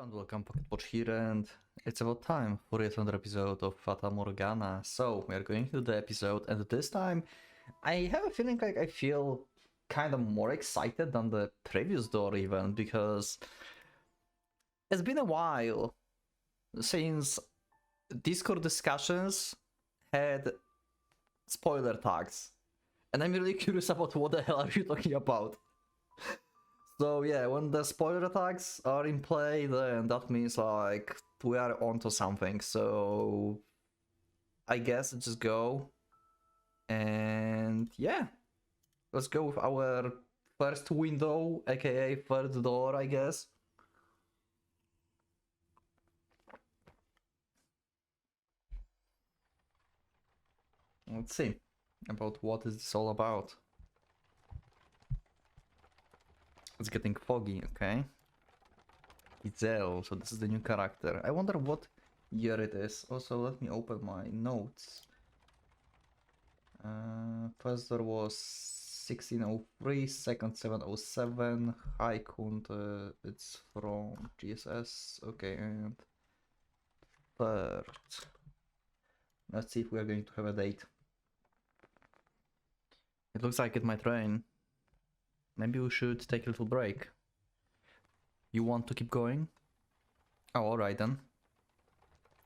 and welcome, PocketWatch here, and it's about time for yet another episode of Fata Morgana. So, we are going to the episode, and this time, I have a feeling like I feel kind of more excited than the previous door even, because it's been a while since Discord discussions had spoiler tags, and I'm really curious about what the hell are you talking about. So yeah, when the spoiler attacks are in play, then that means like we are onto something. So I guess let's just go. And yeah, let's go with our first window, aka third door, I guess. Let's see about what is this all about. It's getting foggy, okay? Gizel, so this is the new character. I wonder what year it is. Also, let me open my notes. First door was 1603, second 707, Haikund, it's from GSS, okay, and third. Let's see if we are going to have a date. It looks like it might rain. Maybe we should take a little break. You want to keep going? Oh, alright then.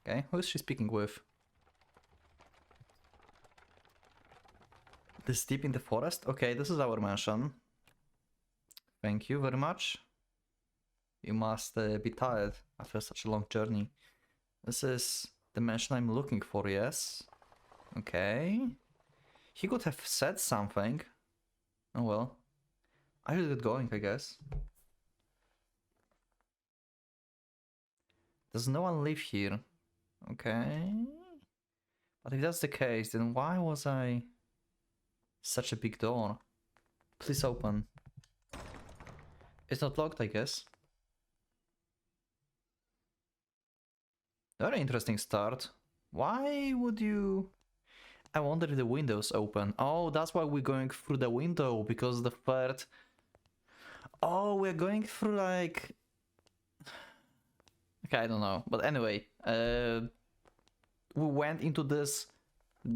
Okay, who is she speaking with? This deep in the forest? Okay, this is our mansion. Thank you very much. You must be tired after such a long journey. This is the mansion I'm looking for, yes? Okay. He could have said something. Oh well. I will get going, I guess. Does no one live here? Okay. But if that's the case, then why was I... such a big door? Please open. It's not locked, I guess. Very interesting start. Why would you... I wonder if the window's open. Oh, that's why we're going through the window, because the third... Oh, we're going through like... Okay, I don't know. But anyway, we went into this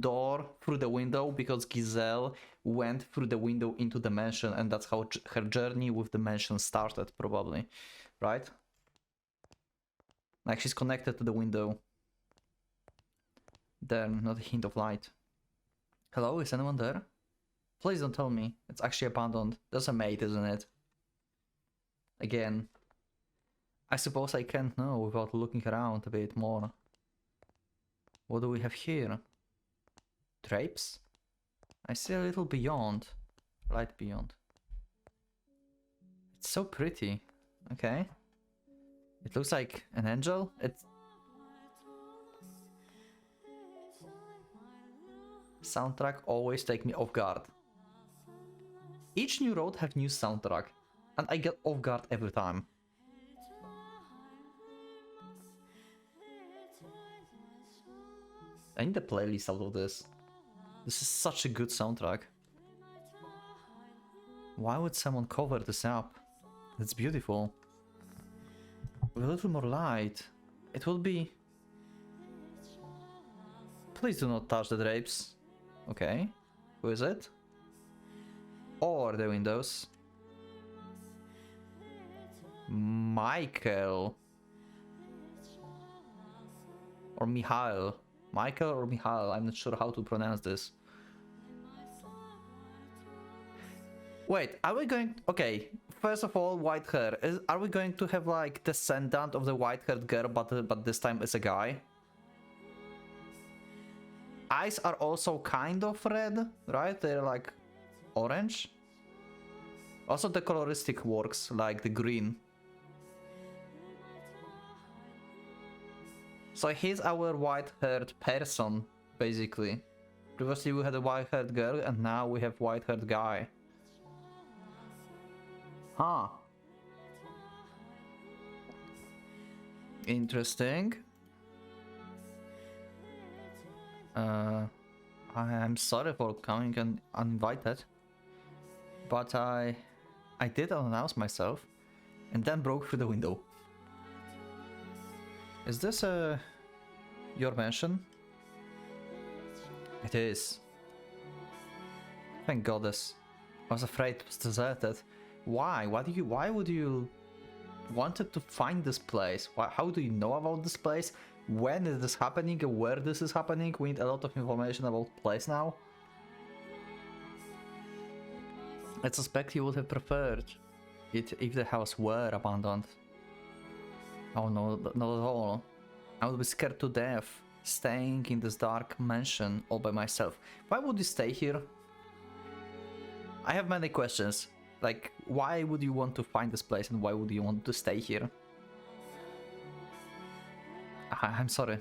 door through the window because Giselle went through the window into the mansion, and that's how her journey with the mansion started, probably. Right? Like, she's connected to the window. There, not a hint of light. Hello, is anyone there? Please don't tell me. It's actually abandoned. That's a maid, isn't it? Again. I suppose I can't know without looking around a bit more. What do we have here? Drapes? I see a little beyond. Light beyond. It's so pretty. Okay. It looks like an angel. It's... Soundtrack always take me off guard. Each new road have new soundtrack, and I get off guard every time. I need a playlist out of this. This is such a good soundtrack. Why would someone cover this up? It's beautiful. With a little more light, it will be... Please do not touch the drapes. Okay. Who is it? Or the windows. Michael. Or Michael. Michael or Michael, I'm not sure how to pronounce this. Wait, are we going... Okay, first of all, white hair. Are we going to have like descendant of the white-haired girl, but this time it's a guy? Eyes are also kind of red, right? They're like orange. Also the coloristic works, like the green. So he's our white-haired person, basically. Previously we had a white-haired girl, and now we have white-haired guy. Huh. Interesting. I'm sorry for coming uninvited, but I did announce myself, and then broke through the window. Is this your mansion? It is. Thank goddess. I was afraid it was deserted. Why? Why would you wanted to find this place? How do you know about this place? When is this happening? Where this is happening? We need a lot of information about the place now. I suspect you would have preferred it if the house were abandoned. Oh no, not at all. I would be scared to death, staying in this dark mansion all by myself. Why would you stay here? I have many questions. Like, why would you want to find this place and why would you want to stay here? I'm sorry.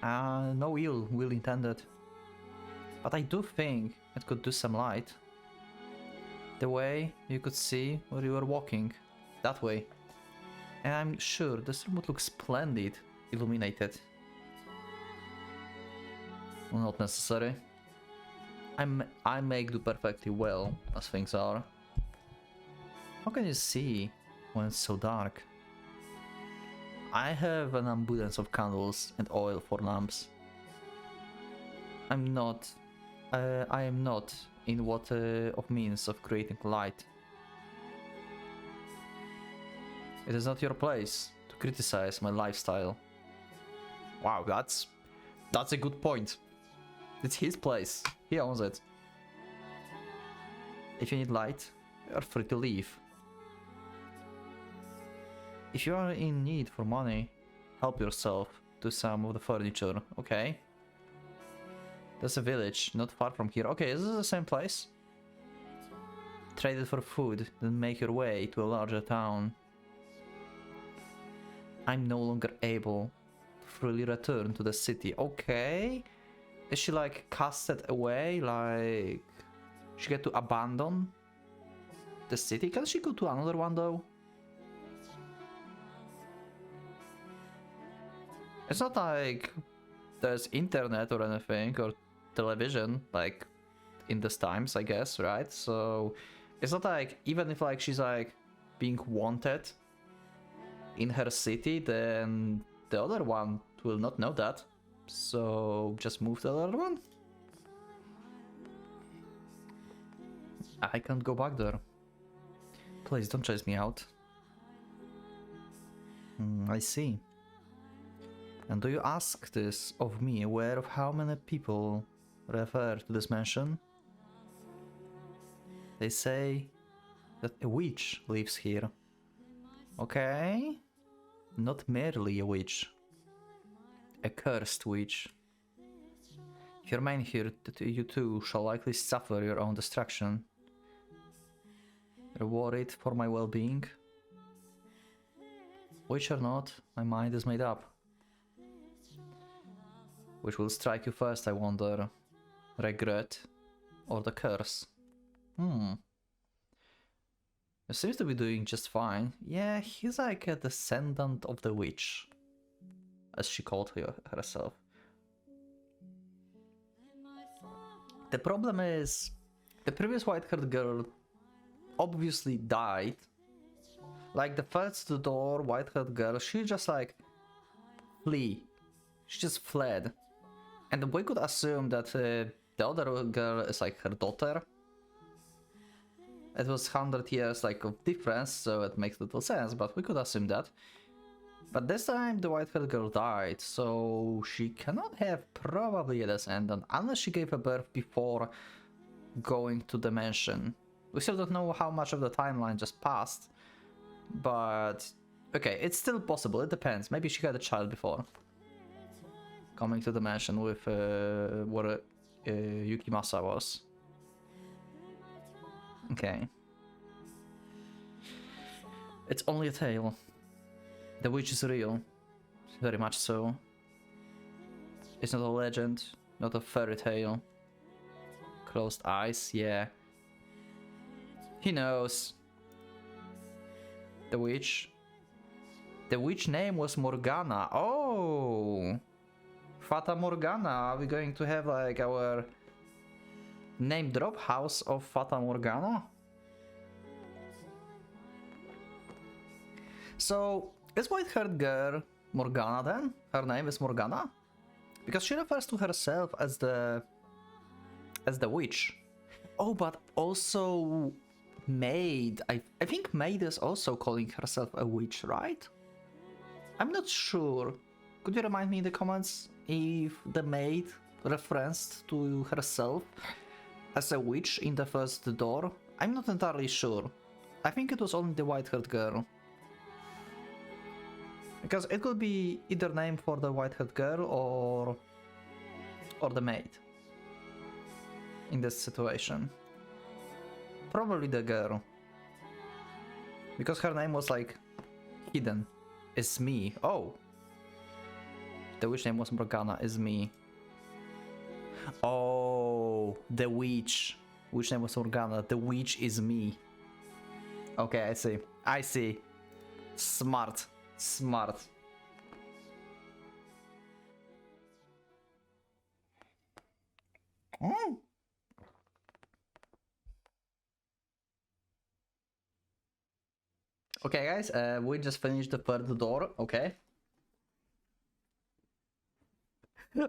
No ill will intended. But I do think it could do some light. The way you could see where you were walking. That way. And I'm sure this room would look splendid, illuminated. Well, not necessary. I make do perfectly well, as things are. How can you see when it's so dark? I have an abundance of candles and oil for lamps. I am not in what of means of creating light. It is not your place to criticize my lifestyle. Wow, that's a good point. It's his place. He owns it. If you need light, you are free to leave. If you are in need for money, help yourself to some of the furniture, okay? There's a village not far from here. Okay, is this the same place? Trade it for food, then make your way to a larger town. I'm no longer able to freely return to the city. Okay. Is she like casted away? Like she get to abandon the city? Can she go to another one though? It's not like there's internet or anything or television like in these times, I guess, right? So it's not like even if like she's like being wanted in her city, then the other one will not know that. So just move to the other one. I can't go back there. Please don't chase me out. I see. And do you ask this of me, aware of how many people refer to this mansion? They say that a witch lives here. Okay? Not merely a witch. A cursed witch. If you remain here, you too shall likely suffer your own destruction. You're worried for my well-being? Witch or not, my mind is made up. Which will strike you first, I wonder? Regret or the curse? You seems to be doing just fine. Yeah, he's like a descendant of the witch, as she called herself. The problem is, the previous white-haired girl obviously died. Like the first door white-haired girl, she just like flee. She just fled. And we could assume that the other girl is like her daughter. It was 100 years like of difference, so it makes little sense, but we could assume that. But this time the white-haired girl died, so she cannot have probably a descendant unless she gave a birth before going to the mansion. We still don't know how much of the timeline just passed, but okay, it's still possible, it depends. Maybe she had a child before coming to the mansion with where Yukimasa was. Okay. It's only a tale. The witch is real. Very much so. It's not a legend, not a fairy tale. Closed eyes, yeah. He knows. The witch. The witch name was Morgana. Oh! Fata Morgana. Are we going to have like our name drop house of Fata Morgana? So this white-haired girl Morgana then? Her name is Morgana? Because she refers to herself as the witch. Oh, but also Maid. I think Maid is also calling herself a witch, right? I'm not sure. Could you remind me in the comments if the Maid referenced to herself as a witch in the first door? I'm not entirely sure. I think it was only the white-haired girl. Because it could be either name for the white-haired girl or the maid in this situation. Probably the girl. Because her name was like hidden. It's me. Oh. The witch name was Morgana. Is me. Oh, the witch. Witch name was Morgana. The witch is me. Okay, I see. I see. Smart. Smart. Oh. Okay, guys, we just finished the third door, okay?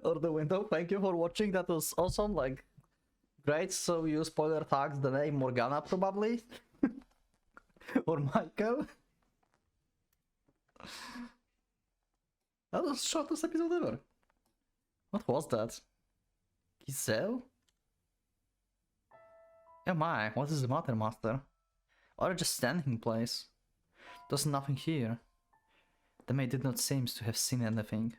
Or the window, thank you for watching, that was awesome, like, great, so you spoiler tagged the name Morgana, probably? Or Michael? That was the shortest episode ever. What was that? Giselle? Oh my, what is the matter, master? Or just standing in place? There's nothing here. The maid did not seem to have seen anything.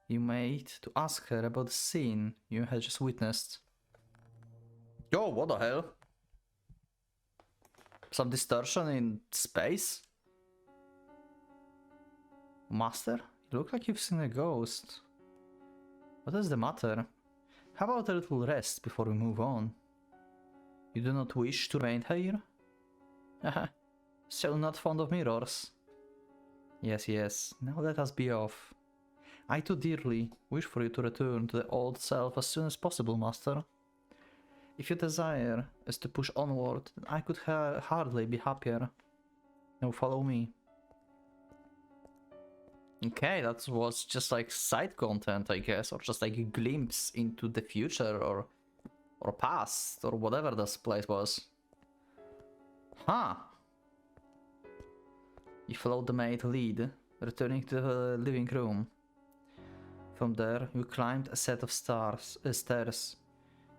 You made to ask her about the scene you had just witnessed. Yo, what the hell? Some distortion in space? Master, you look like you've seen a ghost. What is the matter? How about a little rest before we move on? You do not wish to remain here? Haha, still not fond of mirrors. Yes, yes, now let us be off. I too dearly wish for you to return to the old self as soon as possible, master. If your desire is to push onward, then I could hardly be happier. Now follow me. Okay, that was just like side content, I guess, or just like a glimpse into the future or past, or whatever this place was. Huh. You followed the maid lead, returning to the living room. From there, you climbed a set of stairs,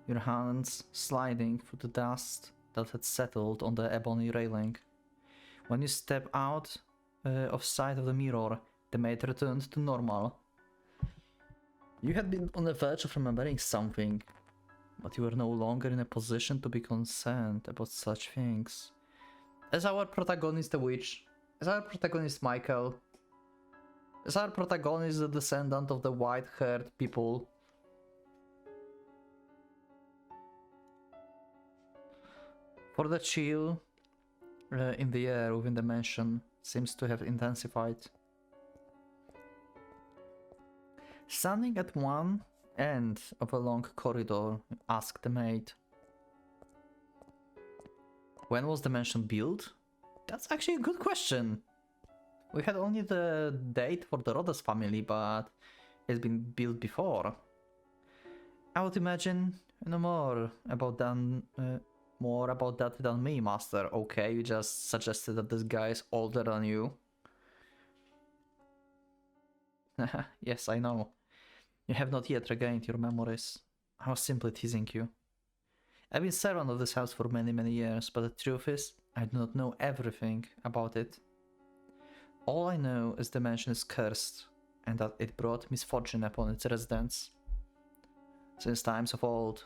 your hands sliding through the dust that had settled on the ebony railing. When you stepped out of sight of the mirror, the maid returned to normal. You had been on the verge of remembering something, but you were no longer in a position to be concerned about such things. As our protagonist, the witch, as our protagonist, Michael, as our protagonist, the descendant of the white-haired people. For the chill in the air within the mansion seems to have intensified. Standing at one end of a long corridor, asked the maid. When was the mansion built? That's actually a good question. We had only the date for the Rhodes family, but it's been built before. I would imagine you know more about that than me, master. Okay, you just suggested that this guy is older than you. Yes, I know. You have not yet regained your memories. I was simply teasing you. I've been servant of this house for many years, but the truth is, I do not know everything about it. All I know is the mansion is cursed, and that it brought misfortune upon its residents. Since times of old,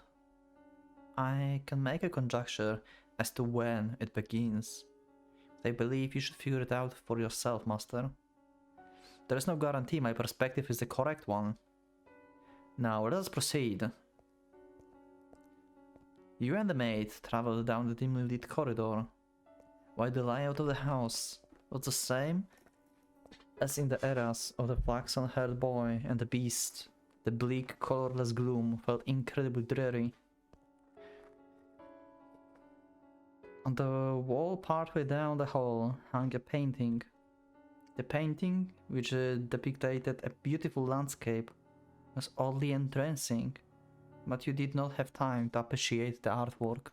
I can make a conjecture as to when it begins. But I believe you should figure it out for yourself, master. There is no guarantee my perspective is the correct one. Now, let us proceed. You and the maid traveled down the dimly lit corridor, while the layout of the house was the same as in the eras of the flaxen-haired boy and the beast. The bleak, colorless gloom felt incredibly dreary. On the wall partway down the hall hung a painting The painting, which depicted a beautiful landscape, was oddly entrancing, but you did not have time to appreciate the artwork.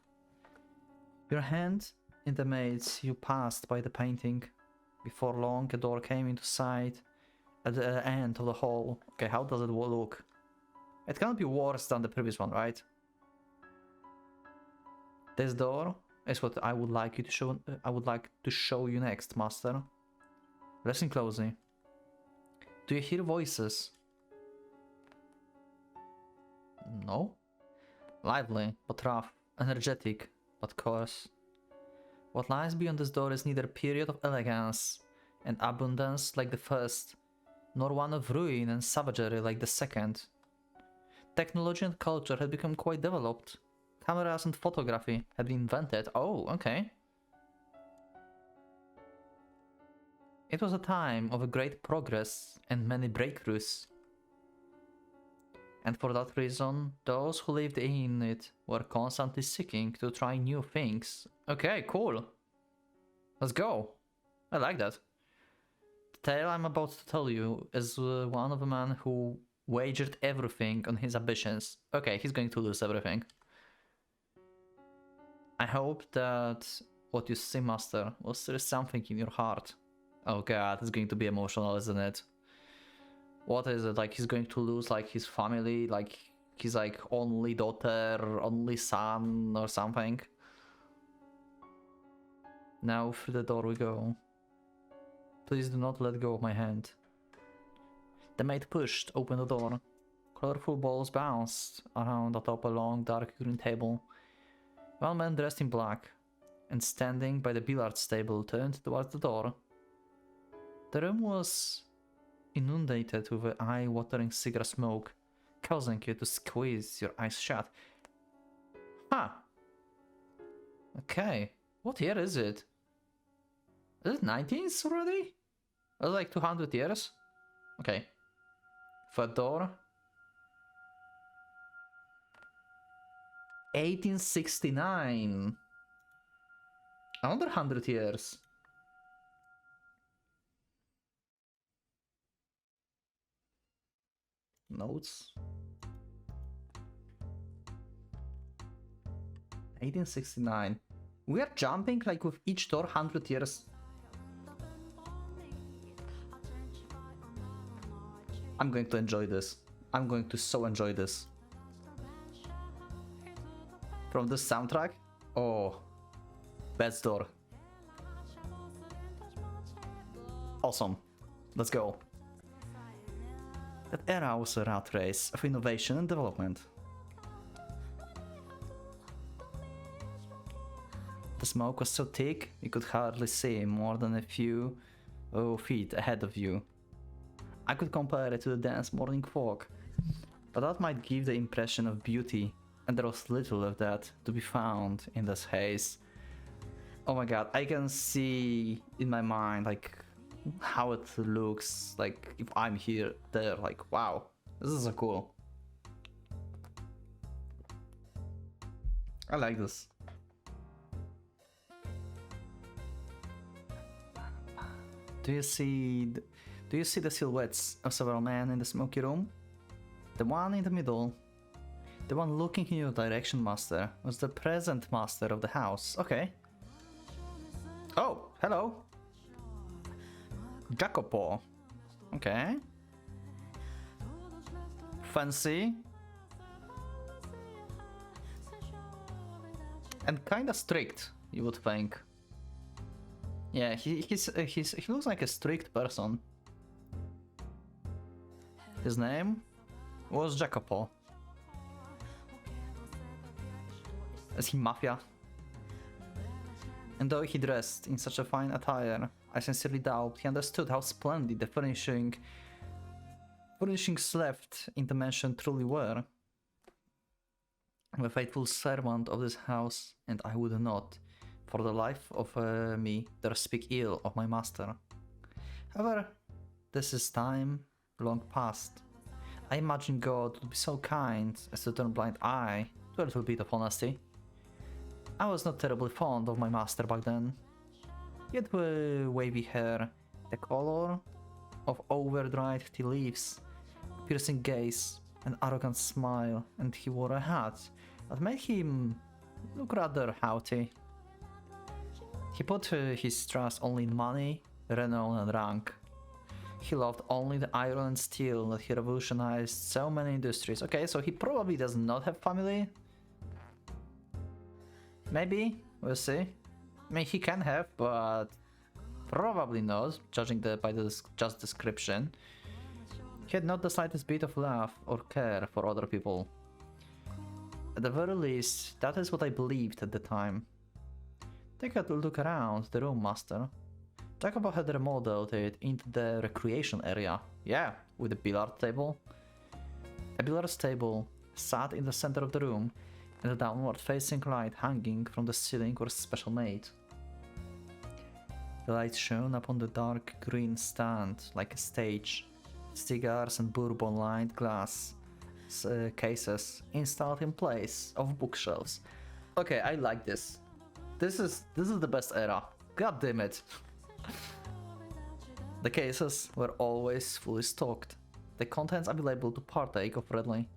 Your hand in the maze, you passed by the painting. Before long, a door came into sight at the end of the hall. Okay, how does it look? It cannot be worse than the previous one, right? This door is what I would like you to show. I would like to show you next, Master. Listen closely. Do you hear voices? No. Lively, but rough. Energetic, but coarse. What lies beyond this door is neither a period of elegance and abundance like the first, nor one of ruin and savagery like the second. Technology and culture had become quite developed. Cameras and photography had been invented. Oh, okay. It was a time of a great progress and many breakthroughs. And for that reason, those who lived in it were constantly seeking to try new things. Okay, cool. Let's go. I like that. The tale I'm about to tell you is one of a man who wagered everything on his ambitions. Okay, he's going to lose everything. I hope that what you see, Master, will stir something in your heart. Oh god, it's going to be emotional, isn't it? What is it? Like he's going to lose like his family, like his like only daughter, only son or something? Now through the door we go. Please do not let go of my hand. The maid pushed open the door. Colorful balls bounced around atop a long dark green table. One man dressed in black and standing by the billiards table turned towards the door. The room was inundated with eye-watering cigarette smoke, causing you to squeeze your eyes shut. Huh. Okay. What year is it? Is it 19th already? That's like 200 years? Okay. Third door. 1869. Another 100 years. Notes. 1869. We are jumping like with each door 100 years. I'm going to enjoy this. I'm going to so enjoy this. From this soundtrack? Oh. Best door. Awesome. Let's go. That era was a rat race of innovation and development. The smoke was so thick you could hardly see more than a few feet ahead of you. I could compare it to the dense morning fog, but that might give the impression of beauty, and there was little of that to be found in this haze. Oh my god, I can see in my mind like how it looks like if I'm here there, like wow, this is so cool. I like this. Do you see the silhouettes of several men in the smoky room? The one in the middle, the one looking in your direction, Master, was the present master of the house. Okay. Oh, hello. Jacopo. Okay. Fancy. And kinda strict, you would think. Yeah, he looks like a strict person. His name was Jacopo. Is he mafia? And though he dressed in such a fine attire, I sincerely doubt he understood how splendid the furnishings left in the mansion truly were. I'm a faithful servant of this house, and I would not, for the life of me, dare speak ill of my master. However, this is time long past. I imagine God would be so kind as to turn a blind eye to a little bit of honesty. I was not terribly fond of my master back then. He had wavy hair, The color of over-dried tea leaves, piercing gaze, an arrogant smile, and he wore a hat that made him look rather haughty. He put his trust only in money, renown, and rank. He loved only the iron and steel that he revolutionized so many industries. Okay, so he probably does not have family. Maybe, we'll see. I mean, he can have, but probably not, judging by the just description. He had not the slightest bit of love or care for other people. At the very least, that is what I believed at the time. Take a look around the room, master. Jacob had remodeled it into the recreation area. Yeah, with a billiard table. A billiard table sat in the center of the room, and a downward-facing light hanging from the ceiling was special made. The light shone upon the dark green stand like a stage. Cigars and bourbon-lined glass cases installed in place of bookshelves. Okay, I like this. This is the best era. God damn it. The cases were always fully stocked. The contents available to partake of readily.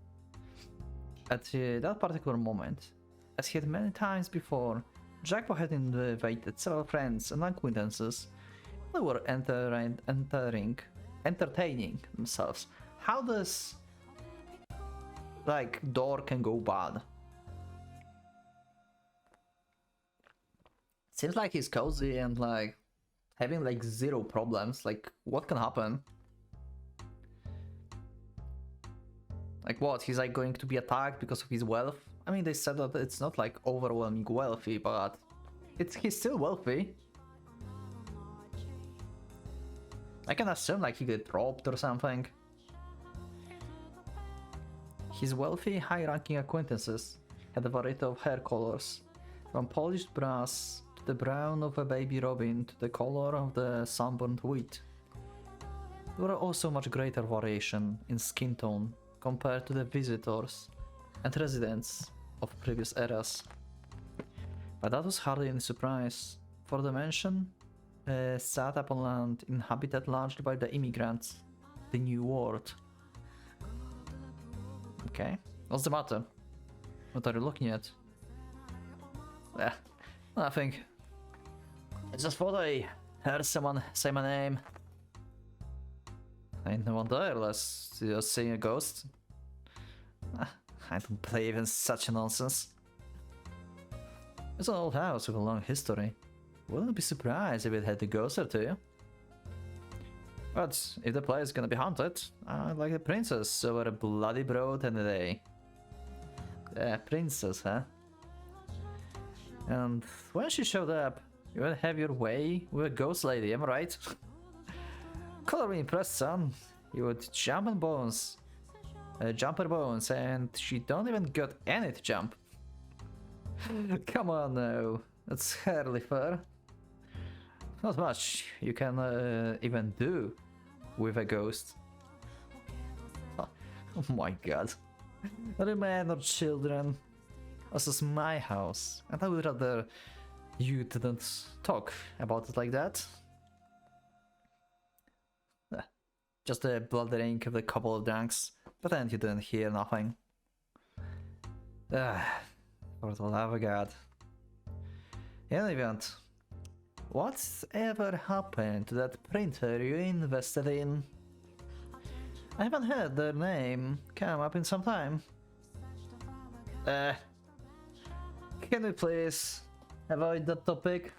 At that particular moment, as he had many times before, Jackpot had invited several friends and acquaintances. They were entertaining themselves. How does like door can go bad? Seems like he's cozy and like having like zero problems. Like what can happen? Like what? He's like going to be attacked because of his wealth? I mean, they said that it's not like overwhelming wealthy, but he's still wealthy. I can assume like he got robbed or something. His wealthy, high-ranking acquaintances had a variety of hair colors, from polished brass to the brown of a baby robin to the color of the sunburned wheat. There were also much greater variation in skin tone compared to the visitors and residents of previous eras. But that was hardly any surprise, for the mansion sat upon land inhabited largely by the immigrants, the New World. Okay, what's the matter? What are you looking at? Nothing. I just thought I heard someone say my name. Ain't no one there unless you're seeing a ghost. I don't believe in such nonsense. It's an old house with a long history. Wouldn't be surprised if it had a ghost or two. But if the place is gonna be haunted, I'd like a princess over a bloody broad any day. Princess, huh? And when she showed up, you would have your way with a ghost lady, am I right? Color me impressed, son. You would jump her bones, and she don't even got any to jump. Come on now, that's hardly fair. Not much you can even do with a ghost. Oh my god. Remain or children. This is my house, and I would rather you didn't talk about it like that. Just a blundering of a couple of drinks, pretend you didn't hear nothing. For the love of God. In any event, whatever happened to that printer you invested in? I haven't heard their name come up in some time. Can we please avoid that topic?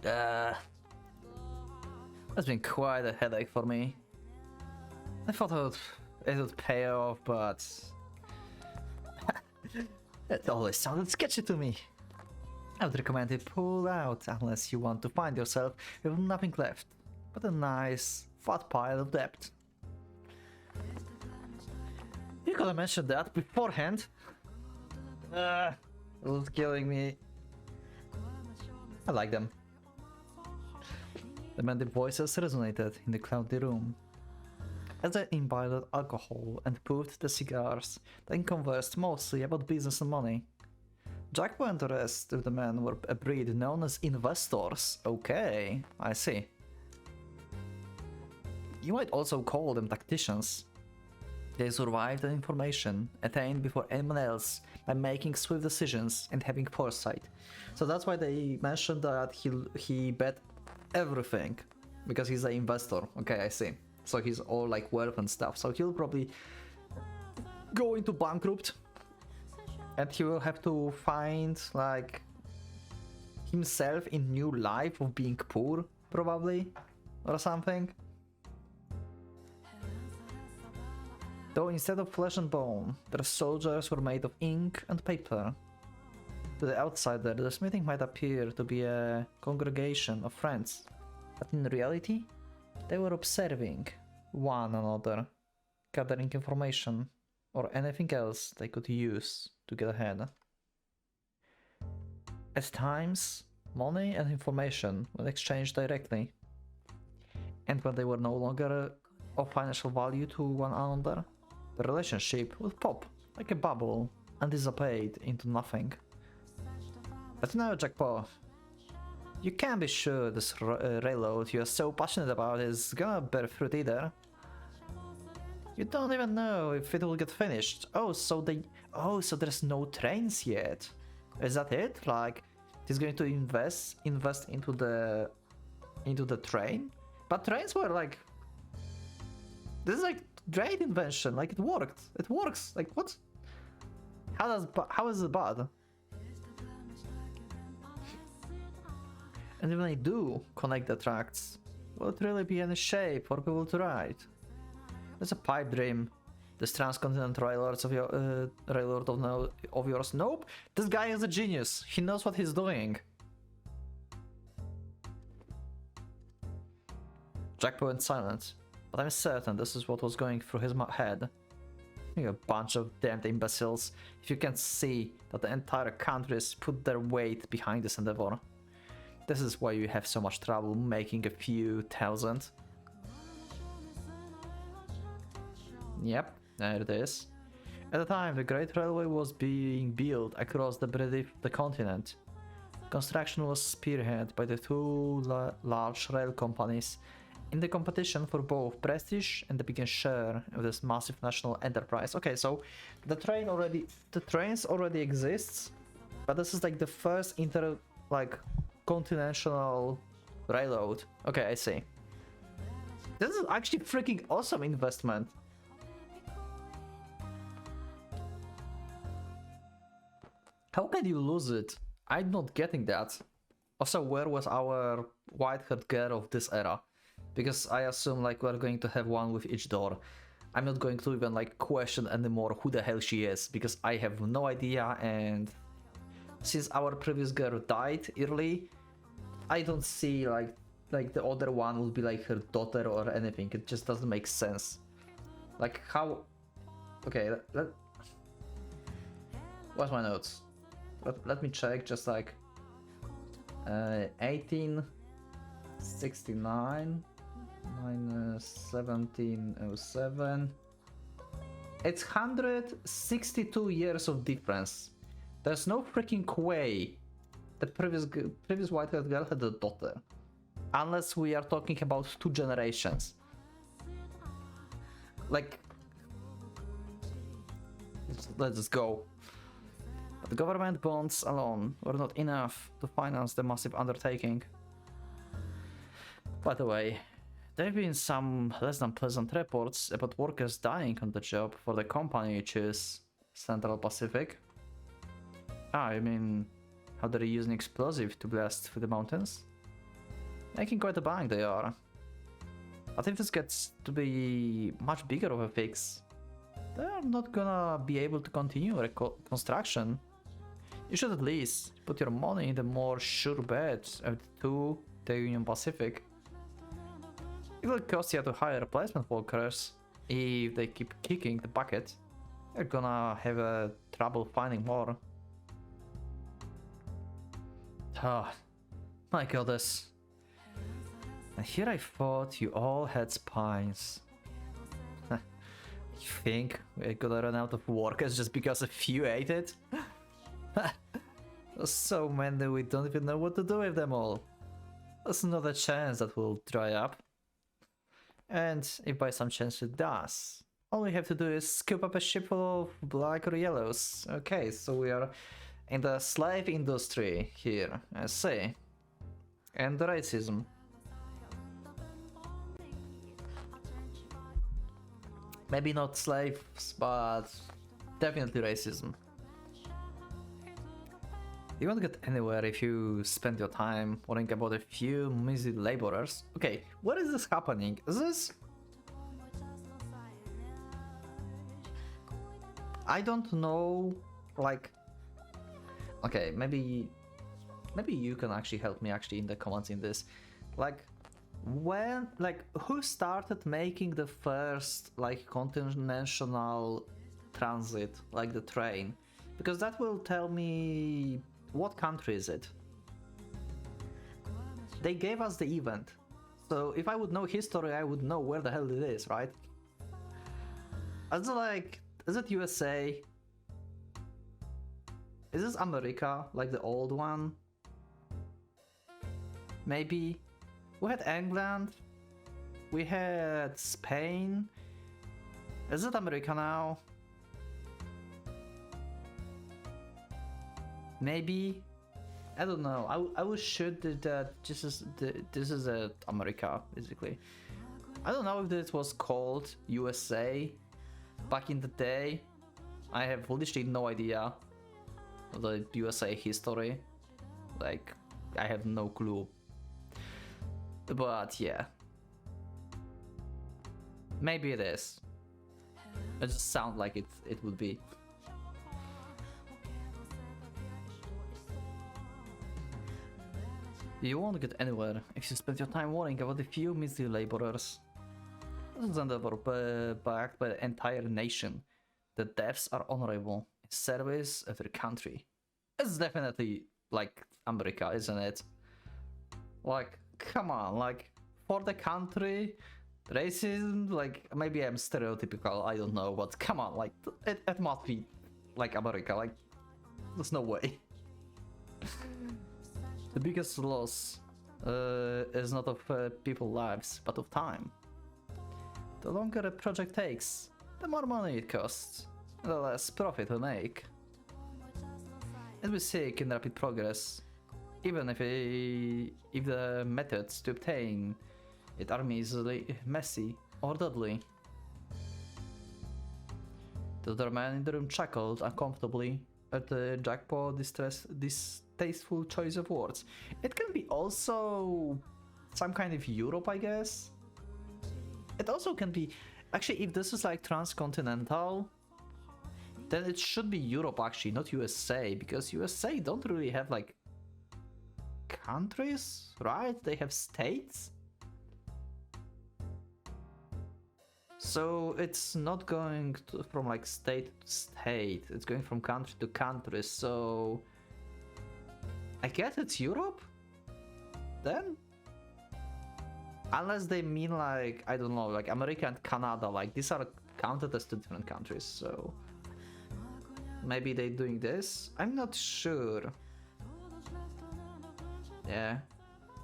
That's been quite a headache for me. I thought it would pay off, but it always sounded sketchy to me. I would recommend you pull out unless you want to find yourself with nothing left but a nice fat pile of debt. You could have mentioned that beforehand. It was killing me. I like them. The many voices resonated in the cloudy room as they imbibed alcohol and puffed the cigars, then conversed mostly about business and money. Jackpo and the rest of the men were a breed known as investors. Okay, I see. You might also call them tacticians. They survived the information attained before anyone else by making swift decisions and having foresight. So that's why they mentioned that he bet everything, because he's an investor. Okay, I see. So he's all like wealth and stuff. So he'll probably go into bankrupt, and he will have to find like himself in new life of being poor, probably, or something. Though instead of flesh and bone, their soldiers were made of ink and paper. To the outsider, this meeting might appear to be a congregation of friends, but in reality, they were observing one another, gathering information, or anything else they could use to get ahead. At times, money and information were exchanged directly, and when they were no longer of financial value to one another, the relationship would pop like a bubble and dissipate into nothing. But now, Jackpo, you can't be sure this railroad you're so passionate about is gonna bear fruit either. You don't even know if it will get finished. So there's no trains yet. Is that it? Like, he's going to invest into the train? But trains were like, this is like great invention. Like, it worked. It works. Like, what? How is it bad? And when they do connect the tracks, will it really be any shape for people to ride? It's a pipe dream. This transcontinental railroad of yours. Nope. This guy is a genius. He knows what he's doing. Jackpo went silent, but I'm certain this is what was going through his head. You a bunch of damned imbeciles. If you can't see that the entire countries put their weight behind this endeavor. This is why you have so much trouble making a few thousand. Yep, there it is. At the time, the Great Railway was being built across the continent. Construction was spearheaded by the two large rail companies in the competition for both prestige and the biggest share of this massive national enterprise. Okay, so the trains already exists, but this is like the first continental railroad. Okay, I see. This is actually freaking awesome investment. How can you lose it? I'm not getting that. Also, where was our white-haired girl of this era? Because I assume like we're going to have one with each door. I'm not going to even like question anymore who the hell she is, because I have no idea, and since our previous girl died early, I don't see like the other one would be like her daughter or anything. It just doesn't make sense. Like how... Okay, what's my notes? Let me check, just like 1869 minus 1707. It's 162 years of difference. There's no freaking way the previous white-haired girl had a daughter, unless we are talking about 2 generations. Like, let's just go. But the government bonds alone were not enough to finance the massive undertaking. By the way, there have been some less than pleasant reports about workers dying on the job for the company, which is Central Pacific. I mean, how they're using explosive to blast through the mountains? Making quite a bang they are. But if this gets to be much bigger of a fix, they're not gonna be able to continue construction. You should at least put your money in the more sure bets of the Union Pacific. It will cost you to hire replacement workers. If they keep kicking the bucket, you're gonna have trouble finding more. Ah, my goddess. And here I thought you all had spines. You think we're gonna run out of workers just because a few ate it? So many we don't even know what to do with them all. There's not a chance that will dry up. And if by some chance it does, all we have to do is scoop up a ship full of black or yellows. Okay, so we are in the slave industry here, I see. And the racism. Maybe not slaves, but definitely racism. You won't get anywhere if you spend your time worrying about a few miserly laborers. Okay, what is this happening? Is this... I don't know, like... Okay, maybe you can actually help me in the comments in this. Like, when, like, who started making the first, like, continental transit, like the train? Because that will tell me what country is it. They gave us the event, so if I would know history, I would know where the hell it is, right? Is it like, is it USA? Is this America, like the old one? Maybe? We had England, we had Spain. Is it America now? Maybe? I don't know. I was sure that this is America, basically. I don't know if this was called USA back in the day. I have literally no idea of the USA history. Like, I have no clue. But yeah. Maybe it is. It just sounds like it would be. You won't get anywhere if you spend your time worrying about a few miserly laborers. This is endeavor backed by the entire nation. The deaths are honorable in service of their country. It's definitely like America, isn't it? Like, come on, like, for the country, racism, like, maybe I'm stereotypical, I don't know, but come on, like, it must be like America, like, there's no way. The biggest loss is not of people's lives, but of time. The longer a project takes, the more money it costs, the less profit we make. And we seek in rapid progress, even if the methods to obtain it are measly, messy, or deadly. The other man in the room chuckled uncomfortably at the jackpot distasteful choice of words. It can be also some kind of Europe, I guess. It also can be, actually, if this is like transcontinental, then it should be Europe actually, not USA, because USA don't really have like countries, right? They have states. So it's not going from like state to state, it's going from country to country, so I guess it's Europe then? Unless they mean like, I don't know, like America and Canada, like these are counted as two different countries, so maybe they're doing this? I'm not sure. Yeah,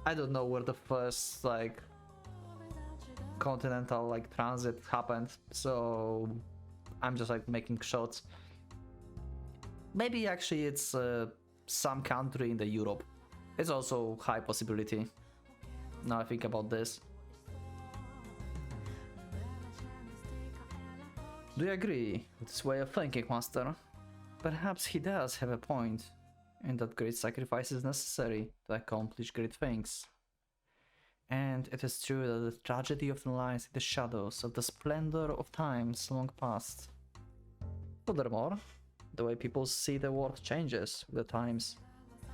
I don't know where the first like continental like transit happened, so I'm just like making shots. Maybe actually it's some country in the Europe. It's also high possibility. Now I think about this. Do you agree with this way of thinking, Master? Perhaps he does have a point, in that great sacrifice is necessary to accomplish great things. And it is true that the tragedy often lies in the shadows of the splendor of times long past. Furthermore, the way people see the world changes with the times,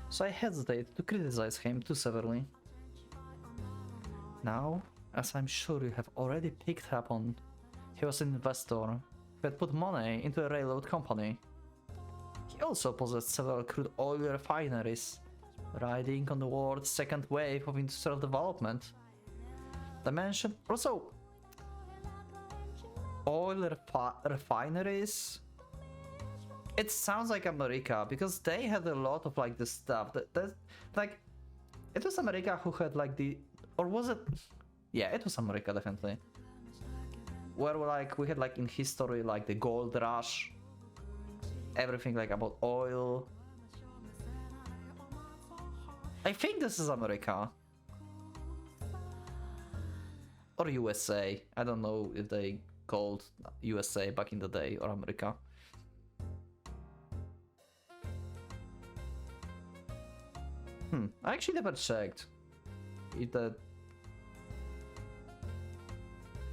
so I hesitate to criticize him too severely. Now, as I'm sure you have already picked up on, he was an investor who had put money into a railroad company. He also possessed several crude oil refineries, riding on the world's second wave of industrial development. The mention also oil refineries. It sounds like America because they had a lot of like this stuff that like it was America who had like the, or was it? Yeah, it was America definitely. Where like we had like in history like the gold rush, everything like about oil. I think this is America. Or USA. I don't know if they called USA back in the day or America. I actually never checked if that.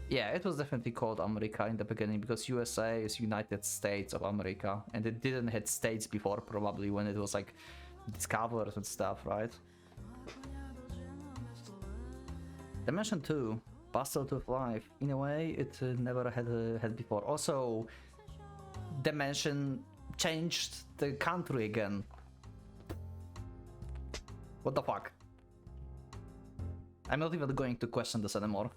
Yeah, it was definitely called America in the beginning because USA is United States of America, and it didn't have states before, probably when it was like discovered and stuff, right? Dimension 2, Bustle to Life. In a way, it never had before. Also, Dimension changed the country again. What the fuck? I'm not even going to question this anymore.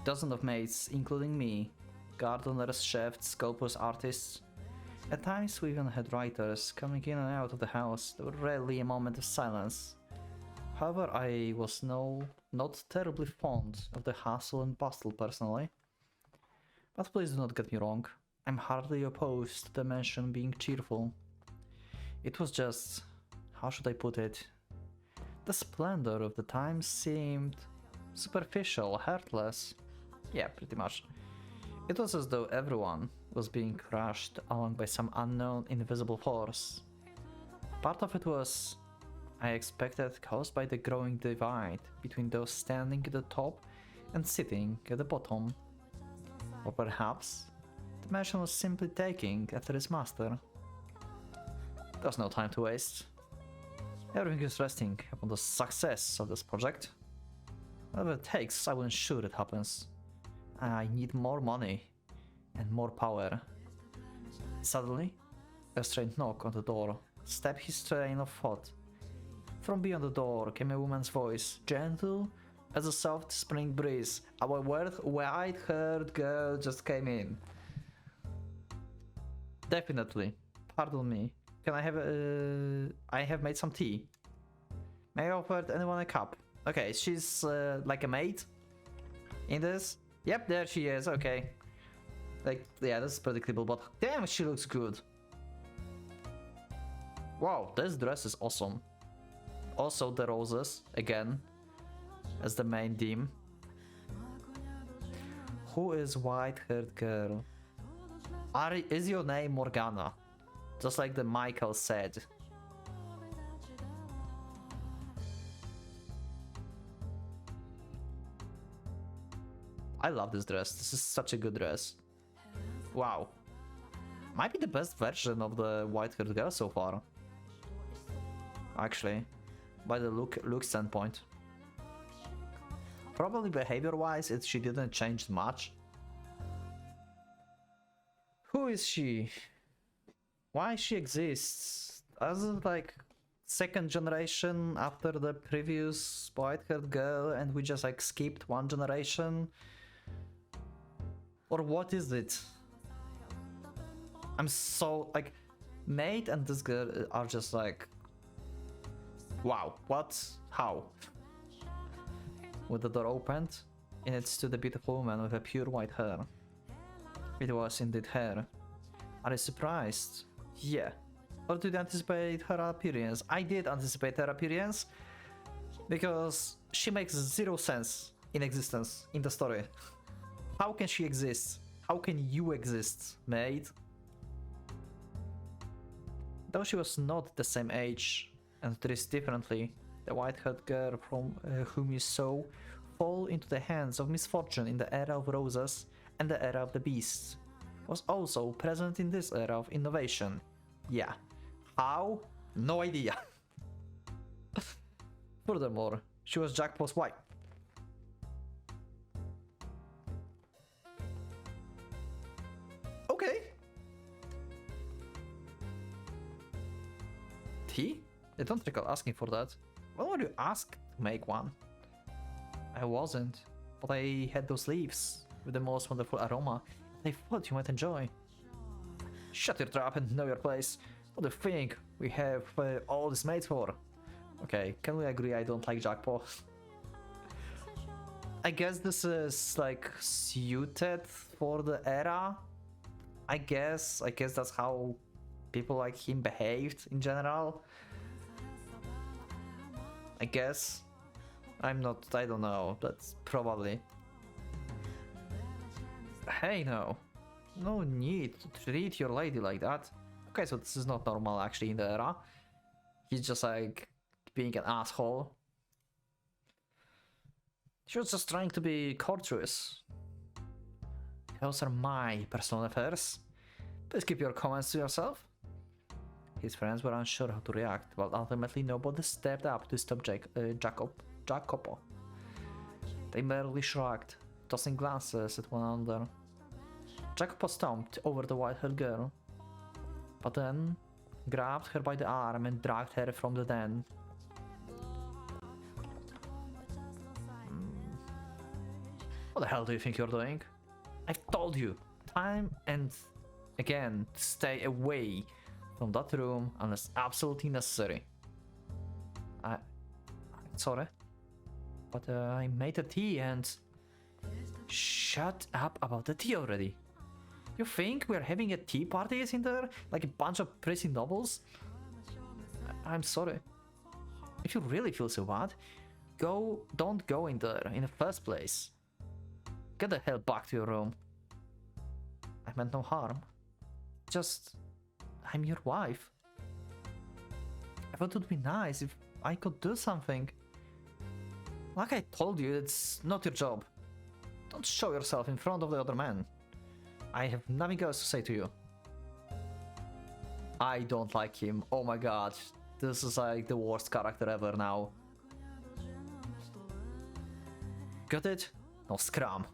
Dozens of maids, including me, gardeners, chefs, sculptors, artists. At times we even had writers coming in and out of the house. There was rarely a moment of silence. However, I was not terribly fond of the hustle and bustle personally. But please do not get me wrong, I'm hardly opposed to the mansion being cheerful. It was just, how should I put it? The splendor of the time seemed superficial, heartless. Yeah, pretty much. It was as though everyone was being crushed along by some unknown invisible force. Part of it was, I expected, caused by the growing divide between those standing at the top and sitting at the bottom. Or perhaps the mansion was simply taking after its master. There's no time to waste. Everything is resting upon the success of this project. Whatever it takes, I will ensure it happens. I need more money and more power. Suddenly, a strange knock on the door stopped his train of thought. From beyond the door came a woman's voice, gentle as a soft spring breeze. Our white-haired girl just came in. Definitely. Pardon me. Can I have I have made some tea. May I offer anyone a cup? Okay, she's like a maid in this. Yep, there she is. Okay. Like, yeah, this is predictable, but damn, she looks good. Wow, this dress is awesome. Also the roses, again, as the main theme. Who is white-haired girl? Is your name Morgana? Just like the Michael said. I love this dress. This is such a good dress. Wow. Might be the best version of the white-haired girl so far. Actually, by the look standpoint. Probably behavior-wise, she didn't change much. Who is she? Why she exists? As like second generation after the previous white-haired girl, and we just like skipped one generation? Or what is it? I'm so like, Maid and this girl are just like, wow, what? How? With the door opened, in it stood a beautiful woman with a pure white hair. It was indeed her. Are you surprised? Yeah. Or did you anticipate her appearance? I did anticipate her appearance, because she makes zero sense in existence in the story. How can she exist? How can you exist, maid? Though she was not the same age and dressed differently, the white-haired girl from whom you saw fall into the hands of misfortune in the era of roses and the era of the beasts was also present in this era of innovation. Yeah. How? No idea. Furthermore, she was Jackpot's wife. Okay. Tea? I don't recall asking for that. When were you asked to make one? I wasn't, but I had those leaves with the most wonderful aroma I thought you might enjoy. Shut your trap and know your place. What do you think we have all this made for? Okay, can we agree I don't like Jackpot? I guess this is like suited for the era. I guess that's how people like him behaved in general. I guess. I don't know, that's probably. Hey, no need to treat your lady like that. Okay, so this is not normal actually in the era. He's just like being an asshole. She was just trying to be courteous. Those are my personal affairs. Please keep your comments to yourself. His friends were unsure how to react, but ultimately nobody stepped up to stop Jacopo. They merely shrugged, tossing glances at one another. Jacopo stomped over the white-haired girl, but then grabbed her by the arm and dragged her from the den. What the hell do you think you're doing? I've told you time and again to stay away from that room unless absolutely necessary. Sorry, but I made a tea and... Shut up about the tea already. You think we're having a tea party in there? Like a bunch of prissy nobles? I'm sorry. If you really feel so bad, don't go in there in the first place. Get the hell back to your room. I meant no harm. Just... I'm your wife. I thought it would be nice if I could do something. Like I told you, it's not your job. Don't show yourself in front of the other man. I have nothing else to say to you. I don't like him. Oh my god. This is like the worst character ever now. Got it? No scrum.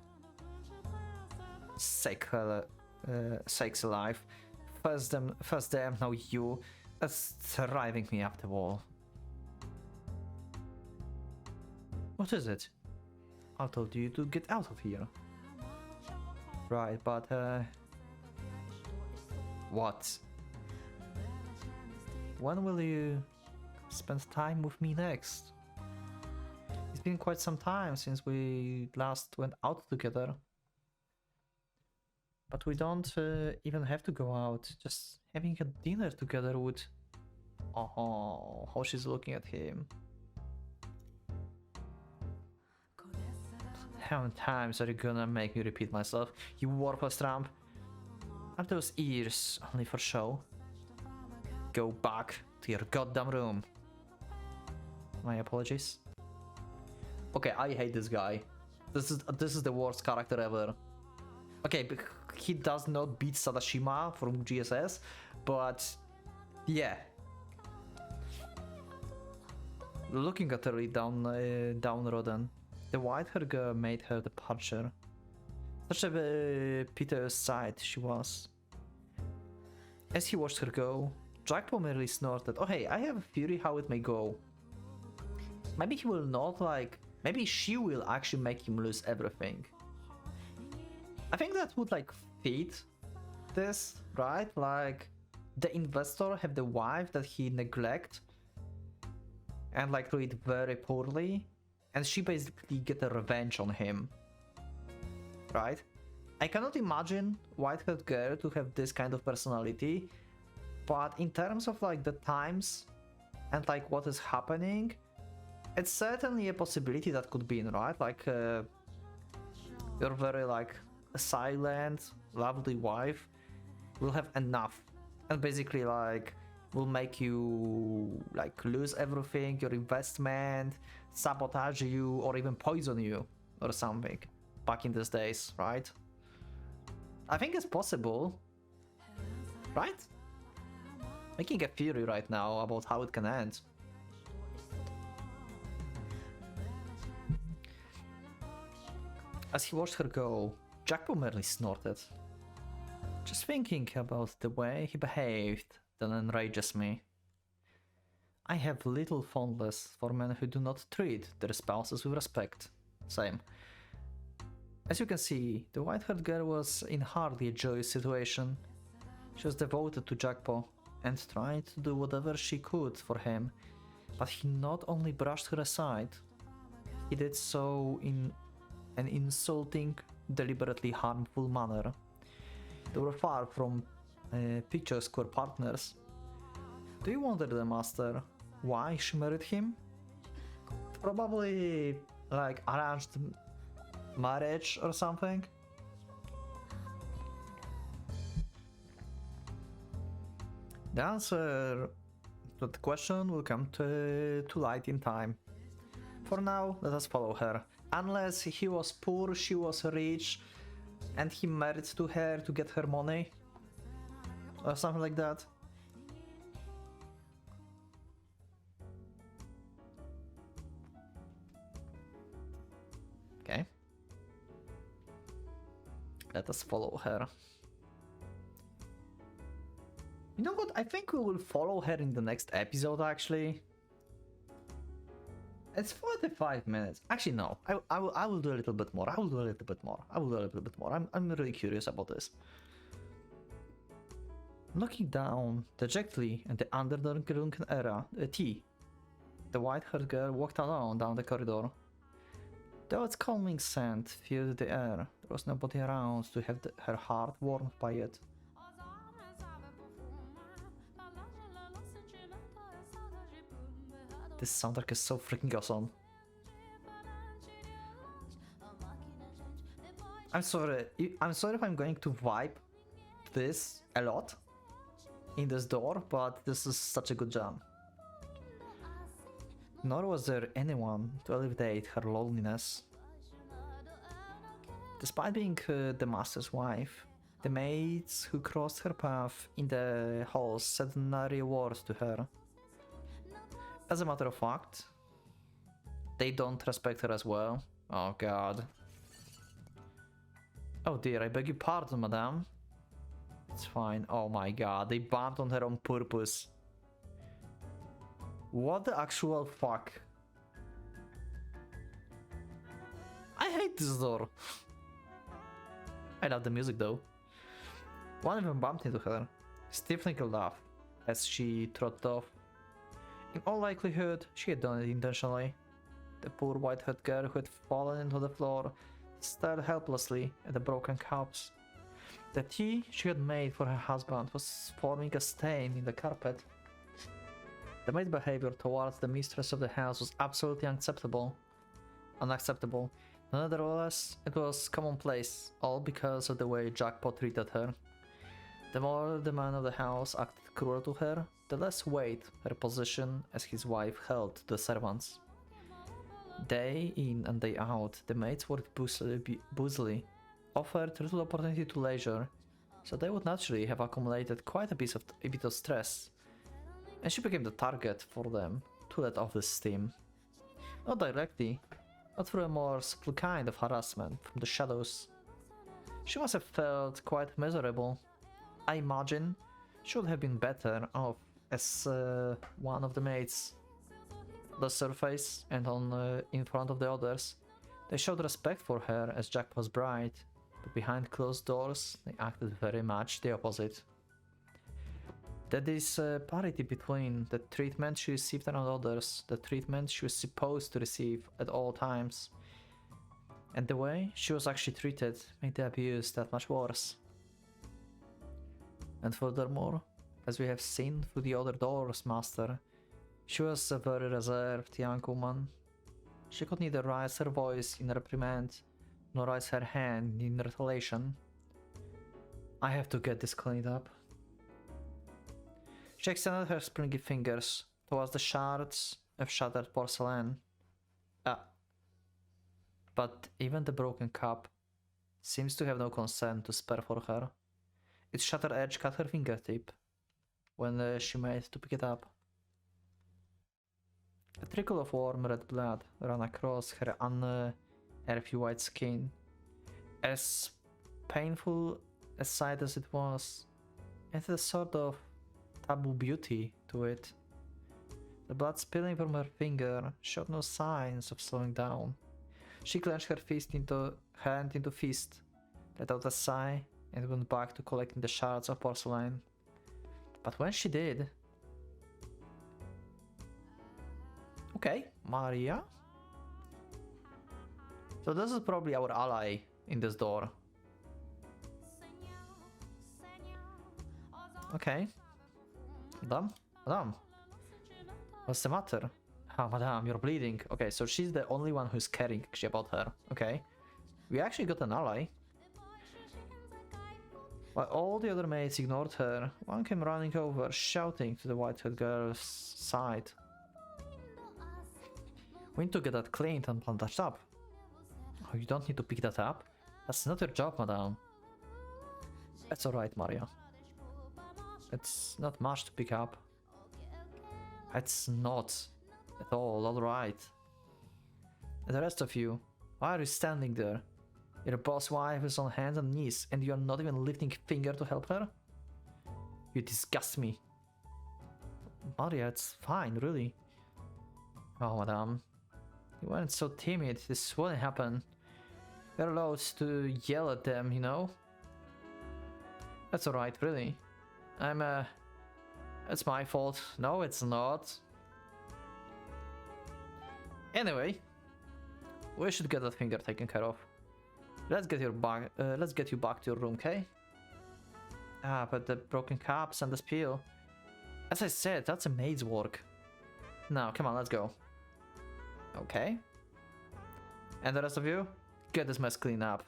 Sakes alive. First them, now you. That's driving me up the wall. What is it? I told you to get out of here. Right, but what? When will you spend time with me next? It's been quite some time since we last went out together. But we don't even have to go out. Just having a dinner together would... Oh, how she's looking at him. How many times are you gonna make me repeat myself? You worthless tramp. Are those ears only for show? Go back to your goddamn room. My apologies. Okay, I hate this guy. This is the worst character ever. Okay, he does not beat Sadashima from GSS, but yeah. Looking utterly downtrodden, the white-haired girl made her departure. Such a piteous sight she was. As he watched her go, Jackpot merely snorted. Oh hey, I have a theory how it may go. Maybe he will not like... Maybe she will actually make him lose everything. I think that would like fit this, right? Like the investor have the wife that he neglect and like treat very poorly, and she basically get a revenge on him, right? I cannot imagine white-haired girl to have this kind of personality, but in terms of like the times and like what is happening, it's certainly a possibility that could be in, right? Like you're very like a silent, lovely wife will have enough and basically like will make you like lose everything, your investment, sabotage you, or even poison you or something back in these days, right? I think it's possible, right? Making a theory right now about how it can end. As he watched her go, Jackpot merely snorted. Just thinking about the way he behaved that enrages me. I have little fondness for men who do not treat their spouses with respect. Same. As you can see, the white-haired girl was in hardly a joyous situation. She was devoted to Jackpo and tried to do whatever she could for him, but he not only brushed her aside, he did so in an insulting, deliberately harmful manner. They were far from picture square partners. Do you wonder, the master, why she married him? Probably like arranged marriage or something. The answer to the question will come to light in time. For now, let us follow her. Unless he was poor, she was rich, and he married to her to get her money, or something like that. Okay. Let us follow her. You know what? I think we will follow her in the next episode, actually. It's 45 minutes. Actually, no. I will do a little bit more. I will do a little bit more. I'm really curious about this. Looking down dejectedly at the underdrunken era, the white-haired girl walked alone down the corridor. Though its calming scent filled the air, there was nobody around to have her heart warmed by it. This soundtrack is so freaking awesome. I'm sorry if I'm going to vibe this a lot in this door, but this is such a good jam. Nor was there anyone to alleviate her loneliness. Despite being the master's wife, the maids who crossed her path in the halls said nary word to her. As a matter of fact, they don't respect her as well. Oh god. Oh dear, I beg your pardon, madame. It's fine. Oh my god, they bumped on her on purpose. What the actual fuck? I hate this door. I love the music though. One of them bumped into her, stifling a laugh as she trotted off. In all likelihood, she had done it intentionally. The poor white-haired girl who had fallen into the floor stared helplessly at the broken cups. The tea she had made for her husband was forming a stain in the carpet. The maid's behavior towards the mistress of the house was absolutely unacceptable. Nonetheless, it was commonplace, all because of the way Jackpot treated her. The more the man of the house acted cruel to her, the less weight her position as his wife held to the servants. Day in and day out, the maids worked busily, offered little opportunity to leisure, so they would naturally have accumulated quite a bit of stress, and she became the target for them to let off the steam. Not directly, but through a more subtle kind of harassment from the shadows. She must have felt quite miserable. I imagine she would have been better off as one of the maids. On the surface and in front of the others, they showed respect for her as Jackpot's bride, but behind closed doors, they acted very much the opposite. That is parity between the treatment she received around others, the treatment she was supposed to receive at all times, and the way she was actually treated made the abuse that much worse. And furthermore, as we have seen through the other doors, Master, she was a very reserved young woman. She could neither raise her voice in reprimand, nor raise her hand in retaliation. I have to get this cleaned up. She extended her springy fingers towards the shards of shattered porcelain. But even the broken cup seems to have no concern to spare for her. Its shattered edge cut her fingertip when she made to pick it up. A trickle of warm red blood ran across her unearthly white skin. As painful a sight as it was, it had a sort of taboo beauty to it. The blood spilling from her finger showed no signs of slowing down. She clenched her hand into fist, let out a sigh, and went back to collecting the shards of porcelain But when she did... Okay, Maria. So this is probably our ally in this door. Okay. Madame. What's the matter? Ah, madame, you're bleeding. Okay, so she's the only one who's caring actually about her. Okay. We actually got an ally. While all the other maids ignored her, one came running over, shouting to the white-haired girl's side. We need to get that cleaned and bandaged up. Oh, you don't need to pick that up? That's not your job, madame. That's alright, Maria. It's not much to pick up. It's not at all alright. And the rest of you, why are you standing there? Your boss wife is on hands and knees and you're not even lifting a finger to help her? You disgust me. Maria, it's fine, really. Oh, madame. You weren't so timid, this wouldn't happen. You're allowed to yell at them, you know? That's alright, really. It's my fault. No, it's not. Anyway, we should get that finger taken care of. Let's get you back to your room, okay? Ah, but the broken cups and the spill. As I said, that's a maid's work. Now, come on, let's go. Okay. And the rest of you, get this mess cleaned up.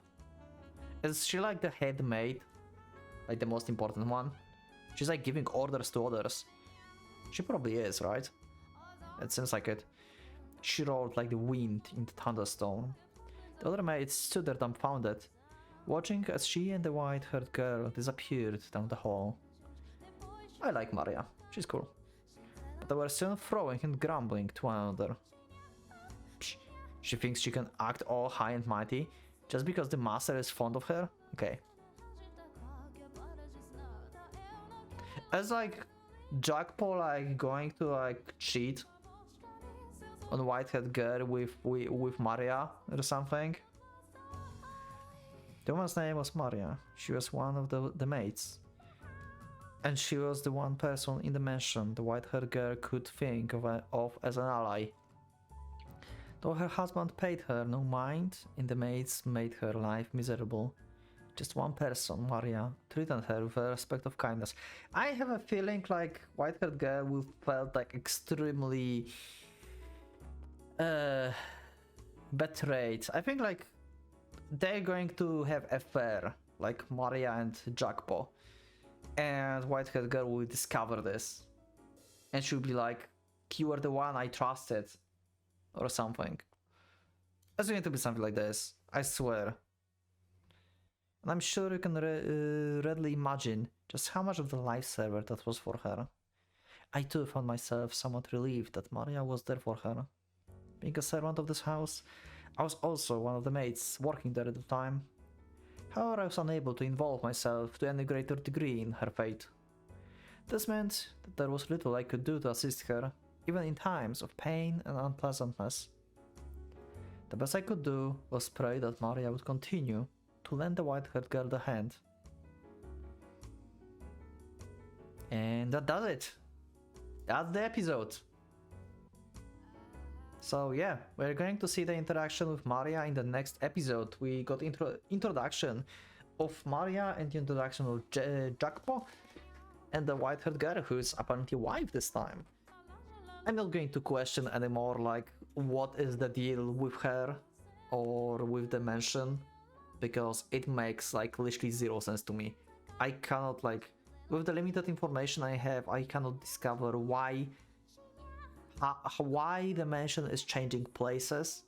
Is she like the head maid? Like the most important one? She's like giving orders to others. She probably is, right? It seems like it. She rolled like the wind in the thunderstorm. The other maids stood there dumbfounded, watching as she and the white-haired girl disappeared down the hall. I like Maria, she's cool. But they were soon throwing and grumbling to one another. Psh, she thinks she can act all high and mighty just because the master is fond of her? Okay. As like Jackpo like going to like cheat on white-haired girl with Maria or something. The woman's name was Maria. She was one of the maids. And she was the one person in the mansion the white-haired girl could think of as an ally. Though her husband paid her no mind, and the maids made her life miserable. Just one person, Maria, treated her with a respect of kindness. I have a feeling like white-haired girl will felt like extremely betrayed. I think like they're going to have affair, like Maria and Jackpo, and white-haired girl will discover this, and she'll be like, "You were the one I trusted," or something. It's going to be something like this, I swear. And I'm sure you can readily imagine just how much of the lifesaver that was for her. I too found myself somewhat relieved that Maria was there for her. Being a servant of this house, I was also one of the maids working there at the time. However, I was unable to involve myself to any greater degree in her fate. This meant that there was little I could do to assist her, even in times of pain and unpleasantness. The best I could do was pray that Maria would continue to lend the white-haired girl a hand. And that does it. That's the episode. So yeah, we're going to see the interaction with Maria in the next episode. We got introduction of Maria and the introduction of Jackpo and the white-haired girl who's apparently wife this time. I'm not going to question anymore like what is the deal with her or with the mansion, because it makes like literally zero sense to me. I cannot like, with the limited information I have, I cannot discover why the mansion is changing places.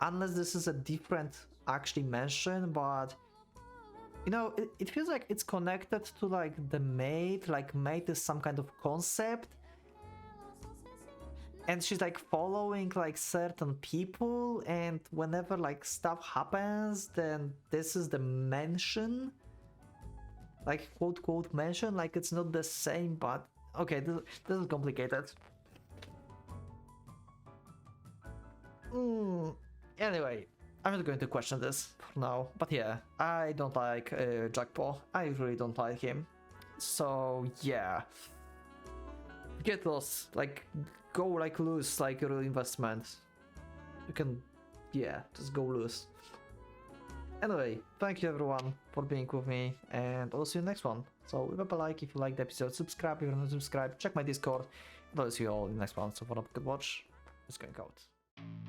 Unless this is a different actually mansion, but you know, it feels like it's connected to like the maid, like maid is some kind of concept. And she's like following like certain people, and whenever like stuff happens, then this is the mansion. Like quote quote mansion, like it's not the same, but okay, this is complicated. Anyway, I'm not going to question this for now, but yeah, I don't like Jackpo. I really don't like him. So yeah, get lost, like go like lose like your investment. You can, yeah, just go lose. Anyway, thank you everyone for being with me, and I'll see you next one. So leave a like if you liked the episode, subscribe if you're not subscribed, check my Discord, and I'll see you all in the next one. So for a good watch, it's going out.